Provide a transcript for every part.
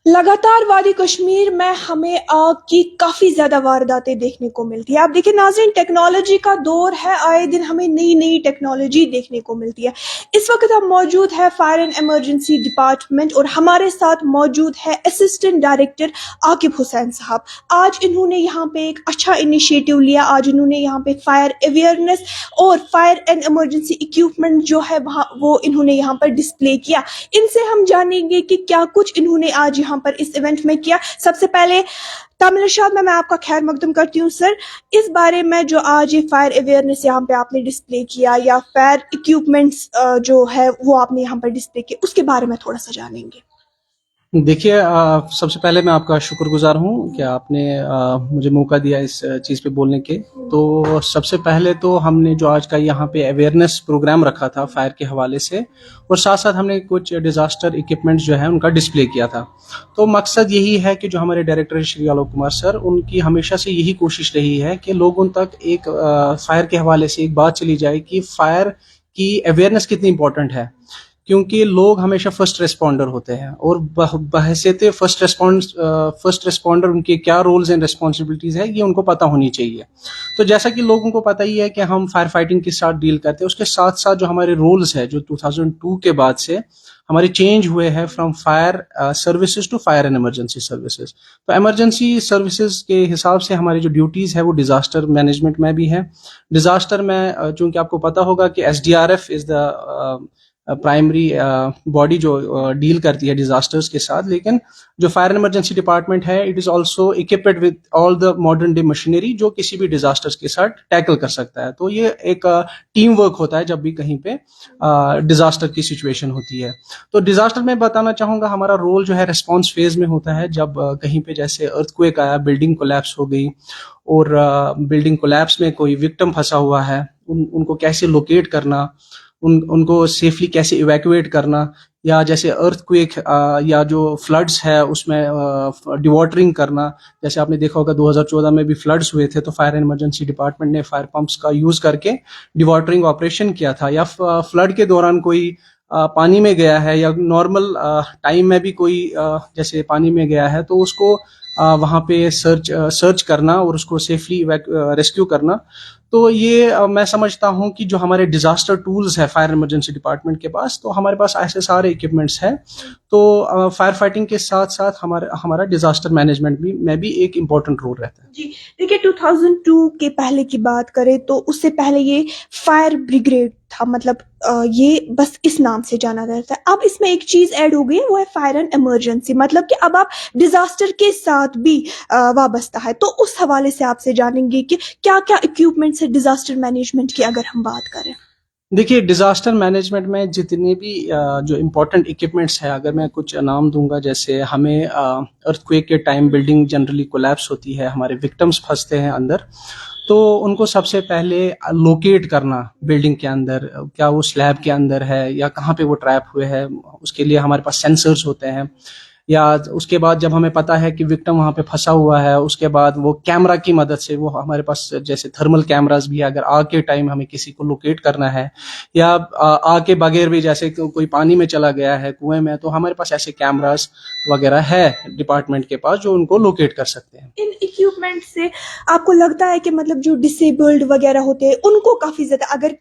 लगातार वादी कश्मीर में हमें आग की काफी ज्यादा वारदातें देखने को मिलती है। आप देखिए नाज़रीन, टेक्नोलॉजी का दौर है, आए दिन हमें नई नई टेक्नोलॉजी देखने को मिलती है। इस वक्त हम मौजूद है फायर एंड इमरजेंसी डिपार्टमेंट और हमारे साथ मौजूद है असिस्टेंट डायरेक्टर आकिब हुसैन साहब। आज इन्होंने यहाँ पे एक अच्छा इनिशिएटिव लिया। आज इन्होंने यहाँ पे फायर अवेयरनेस और फायर एंड इमरजेंसी इक्विपमेंट जो है वहाँ वो इन्होंने यहाँ पर डिस्प्ले किया। इनसे हम जानेंगे कि क्या कुछ इन्होंने आज यहाँ पर इस इवेंट में किया। सबसे पहले तामिल इरशाद में मैं आपका खैर मकदम करती हूँ सर। इस बारे में जो आज ये फायर अवेयरनेस यहाँ पे आपने डिस्प्ले किया या फायर इक्विपमेंट्स जो है वो आपने यहाँ पर डिस्प्ले किया, उसके बारे में थोड़ा सा जानेंगे। देखिए, सबसे पहले मैं आपका शुक्रगुजार हूँ कि आपने मुझे मौका दिया इस चीज़ पे बोलने के। तो सबसे पहले तो हमने जो आज का यहाँ पे अवेयरनेस प्रोग्राम रखा था फायर के हवाले से, और साथ साथ हमने कुछ डिज़ास्टर इक्विपमेंट्स जो है उनका डिस्प्ले किया था। तो मकसद यही है कि जो हमारे डायरेक्टर श्री आलोक कुमार सर, उनकी हमेशा से यही कोशिश रही है कि लोगों तक एक फायर के हवाले से एक बात चली जाए कि फायर की अवेयरनेस कितनी इंपॉर्टेंट है। क्योंकि लोग हमेशा फर्स्ट रिस्पॉन्डर होते हैं और बहैसियत फर्स्ट रिस्पॉन्डर उनके क्या रोल्स एंड रिस्पॉन्सिबिलिटीज है ये उनको पता होनी चाहिए। तो जैसा कि लोगों को पता ही है कि हम फायर फाइटिंग के साथ डील करते हैं, उसके साथ साथ जो हमारे रोल्स है जो 2002 के बाद से हमारे चेंज हुए हैं from fire services to fire and emergency services. तो इमरजेंसी सर्विसेज के हिसाब से हमारी जो ड्यूटीज है वो डिजास्टर मैनेजमेंट में भी है। डिजास्टर में चूंकि आपको पता होगा कि SDRF is the primary body जो डील करती है डिजास्टर्स के साथ, लेकिन जो फायर एंड इमरजेंसी डिपार्टमेंट है it is also equipped with all the modern day machinery जो किसी भी डिजास्टर्स के साथ टैकल कर सकता है। तो ये एक टीम वर्क होता है जब भी कहीं पे डिजास्टर की सिचुएशन होती है। तो डिजास्टर में बताना चाहूंगा हमारा रोल जो है रिस्पॉन्स फेज में होता है। जब कहीं पे जैसे अर्थक्वेक आया, बिल्डिंग कोलैप्स हो गई और बिल्डिंग कोलैप्स में कोई विक्टिम फंसा हुआ है, उनको कैसे लोकेट करना, उनको सेफली कैसे इवैक्यूएट करना, या जैसे अर्थक्वेक या जो फ्लड्स है उसमें डिवाटरिंग करना। जैसे आपने देखा होगा 2014 में भी फ्लड्स हुए थे, तो फायर एंड इमरजेंसी डिपार्टमेंट ने फायर पंप्स का यूज करके डिवाटरिंग ऑपरेशन किया था। या फ्लड के दौरान कोई पानी में गया है या नॉर्मल टाइम में भी कोई जैसे पानी में गया है तो उसको वहाँ पे सर्च करना और उसको सेफली रेस्क्यू करना। तो ये मैं समझता हूँ कि जो हमारे डिजास्टर टूल्स है फायर इमरजेंसी डिपार्टमेंट के पास, तो हमारे पास ऐसे सारे इक्विपमेंट्स हैं। तो फायर फाइटिंग के साथ साथ हमारा डिजास्टर मैनेजमेंट में भी एक इम्पोर्टेंट रोल रहता है। जी देखिए, 2002 के पहले की बात करें तो उससे पहले ये फायर ब्रिगेड था, मतलब ये बस इस नाम से जाना जाता है। अब इसमें एक चीज ऐड हो गई है, वो है फायर एंड इमरजेंसी, मतलब कि अब आप डिजास्टर के साथ भी वाबस्ता है। तो उस हवाले से आपसे जानेंगे कि क्या क्या इक्विपमेंट्स है डिजास्टर मैनेजमेंट की अगर हम बात करें। देखिए, डिजास्टर मैनेजमेंट में जितने भी जो इम्पोर्टेंट इक्विपमेंट्स है, अगर मैं कुछ नाम दूंगा, जैसे हमें अर्थक्वेक के टाइम बिल्डिंग जनरली कोलैप्स होती है, हमारे विक्टिम्स फंसते हैं अंदर, तो उनको सबसे पहले लोकेट करना बिल्डिंग के अंदर, क्या वो स्लैब के अंदर है या कहाँ पे वो ट्रैप हुए हैं, उसके लिए हमारे पास सेंसर्स होते हैं। या उसके बाद जब हमें पता है कि विक्टिम वहां पे फंसा हुआ है, उसके बाद वो कैमरा की मदद से, वो हमारे पास जैसे थर्मल कैमरास भी है, अगर आग के टाइम हमें किसी को लोकेट करना है या आग के बगैर भी जैसे कोई पानी में चला गया है कुएं में, तो हमारे पास ऐसे कैमरास वगैरह है डिपार्टमेंट के पास जो उनको लोकेट कर सकते हैं। इन इक्विपमेंट से आपको लगता है कि मतलब जो डिसेबल्ड वगैरह होते हैं उनको काफी ज्यादा, अगर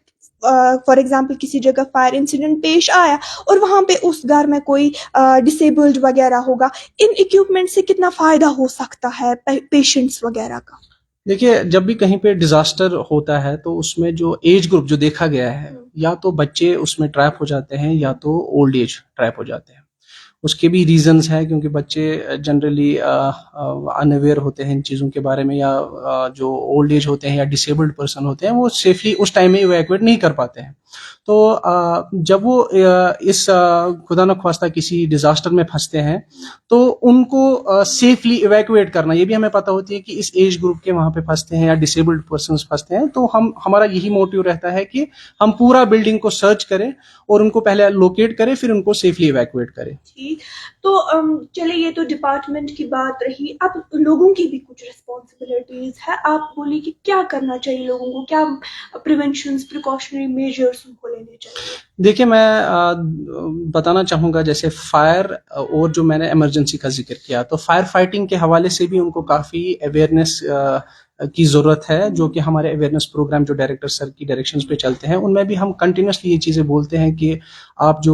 फॉर एग्जांपल किसी जगह फायर इंसिडेंट पेश आया और वहां पे उस घर में कोई डिसेबल्ड वगैरह होगा, इन इक्विपमेंट से कितना फायदा हो सकता है पेशेंट्स वगैरह का? देखिए, जब भी कहीं पे डिजास्टर होता है तो उसमें जो एज ग्रुप जो देखा गया है, या तो बच्चे उसमें ट्रैप हो जाते हैं या तो ओल्ड एज ट्रैप हो जाते हैं। उसके भी रीजंस हैं, क्योंकि बच्चे जनरली अनअवेयर होते हैं इन चीज़ों के बारे में, या जो ओल्ड एज होते हैं या डिसेबल्ड पर्सन होते हैं वो सेफली उस टाइम में इवैक्यूएट नहीं कर पाते हैं। तो जब वो इस खुदा न ख्वास्ता किसी डिजास्टर में फंसते हैं तो उनको सेफली इवैक्यूएट करना, ये भी हमें पता होती है कि इस एज ग्रुप के वहां पे फंसते हैं या डिसेबल्ड पर्सन्स फंसते हैं, तो हमारा यही मोटिव रहता है कि हम पूरा बिल्डिंग को सर्च करें और उनको पहले लोकेट करें, फिर उनको सेफली इवैक्यूएट करें। ठीक, तो चलिए ये तो डिपार्टमेंट की बात रही, अब लोगों की भी कुछ रिस्पॉन्सिबिलिटीज है। आप बोलिए कि क्या करना चाहिए लोगों को, क्या प्रिवेंशंस प्रिकॉशनरी मेजर्स पर्सन को लेने चाहिए? देखिए, मैं बताना चाहूँगा, जैसे फायर और जो मैंने इमरजेंसी का ज़िक्र किया, तो फायर फाइटिंग के हवाले से भी उनको काफ़ी अवेयरनेस की ज़रूरत है, जो कि हमारे अवेयरनेस प्रोग्राम जो डायरेक्टर सर की डायरेक्शंस पे चलते हैं, उनमें भी हम कंटिन्यूअसली ये चीज़ें बोलते हैं कि आप जो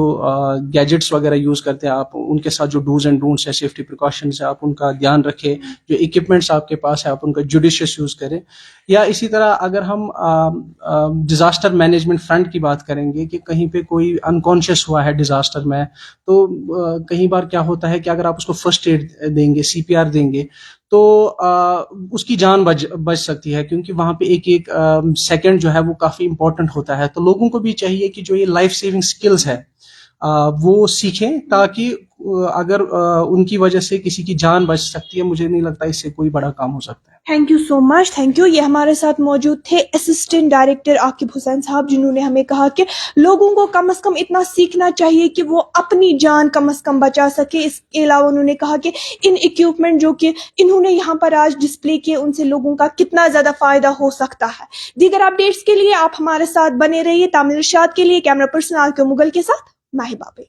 गैजेट्स वगैरह यूज़ करते हैं, आप उनके साथ जो डूज़ एंड डोंट्स है, सेफ्टी प्रिकॉशंस है, आप उनका ध्यान रखें। जो इक्विपमेंट्स आपके पास है, आप उनका जुडिशियस यूज़ करें। या इसी तरह अगर हम डिज़ास्टर मैनेजमेंट फ्रंट की बात करेंगे कि कहीं पे कोई अनकॉन्शियस हुआ है डिज़ास्टर में, तो कई बार क्या होता है कि अगर आप उसको फर्स्ट एड देंगे, सीपीआर देंगे, तो उसकी जान बच सकती है, क्योंकि वहाँ पे एक-एक सेकंड जो है वो काफ़ी इम्पोर्टेंट होता है। तो लोगों को भी चाहिए कि जो ये लाइफ सेविंग स्किल्स है वो सीखें, ताकि अगर उनकी वजह से किसी की जान बच सकती है, मुझे नहीं लगता इससे कोई बड़ा काम हो सकता है। Thank you so much, thank you. ये हमारे साथ मौजूद थे असिस्टेंट डायरेक्टर आकिब हुसैन साहब, जिन्होंने हमें कहा कि लोगों को कम से कम इतना सीखना चाहिए कि वो अपनी जान कम से कम बचा सके। इसके अलावा उन्होंने कहा कि इन इक्विपमेंट जो कि इन्होंने यहाँ पर आज डिस्प्ले किए, उनसे लोगों का कितना ज़्यादा फ़ायदा हो सकता है। दीगर अपडेट्स के लिए आप हमारे साथ बने रहिए। तामिल इरशाद के लिए कैमरा पर्सन आकिब मुगल के साथ माही बाबे।